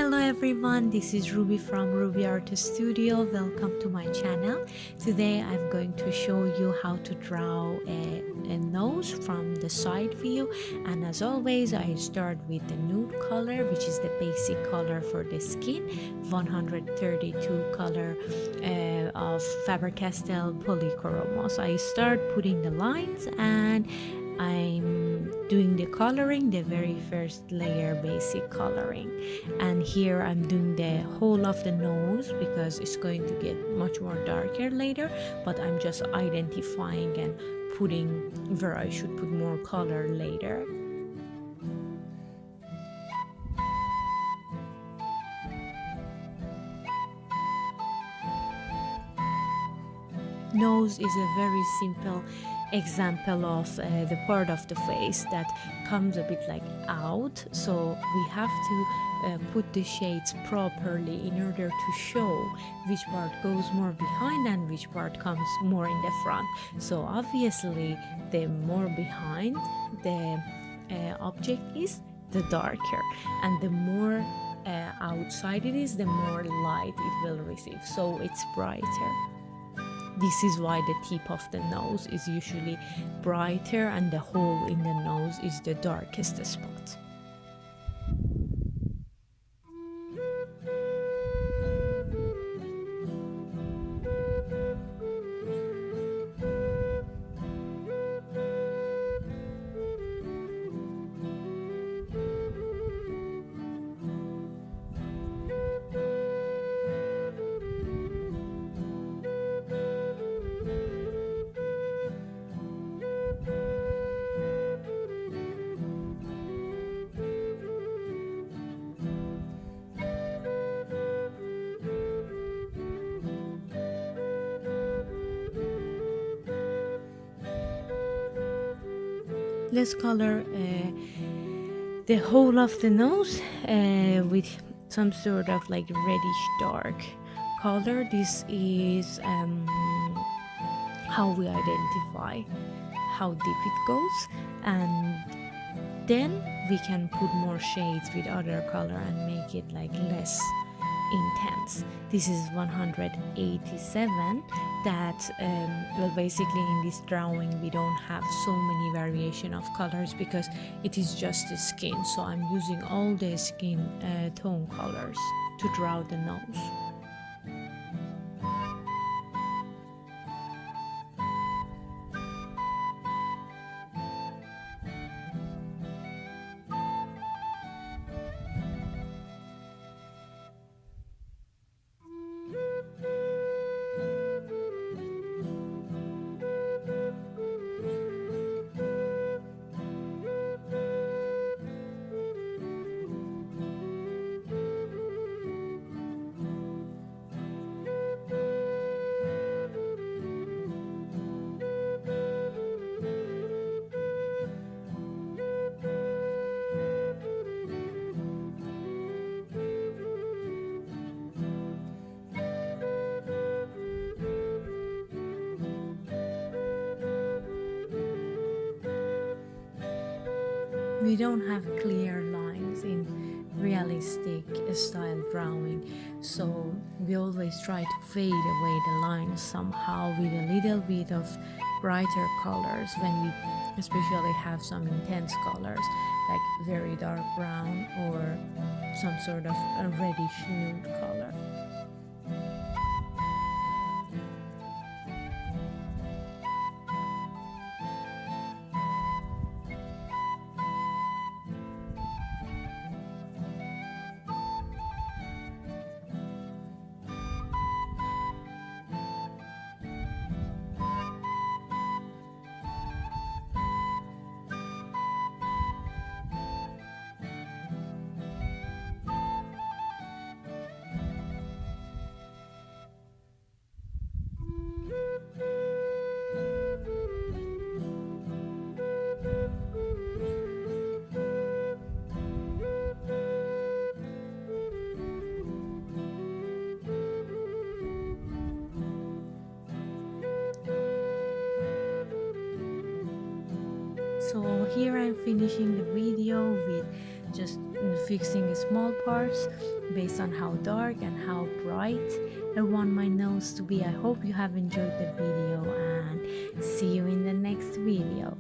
Hello everyone, this is Ruby from Ruby Artist Studio. Welcome to my channel. Today I'm going to show you how to draw a nose from the side view, and as always I start with the nude color, which is the basic color for the skin, 132 color of Faber-Castell Polychromos. I start putting the lines and I'm doing the coloring, the very first layer basic coloring, and here I'm doing the whole of the nose because it's going to get much more darker later, but I'm just identifying and putting where I should put more color later. Nose is a very simple example of the part of the face that comes a bit like out, so we have to put the shades properly in order to show which part goes more behind and which part comes more in the front. So obviously the more behind the object is, the darker, and the more outside it is, the more light it will receive, so it's brighter. This is why the tip of the nose is usually brighter and the hole in the nose is the darkest spot. Let's color the whole of the nose with some sort of like reddish dark color. This is how we identify how deep it goes, and then we can put more shades with other color and make it like less intense. This is 187. That well, basically in this drawing we don't have so many variation of colors because it is just the skin, so I'm using all the skin tone colors to draw the nose. We don't have clear lines in realistic style drawing, so we always try to fade away the lines somehow with a little bit of brighter colors when we especially have some intense colors like very dark brown or some sort of a reddish nude color. So here I'm finishing the video with just fixing small parts. based on how dark and how bright I want my nose to be. I hope you have enjoyed the video, and see you in the next video.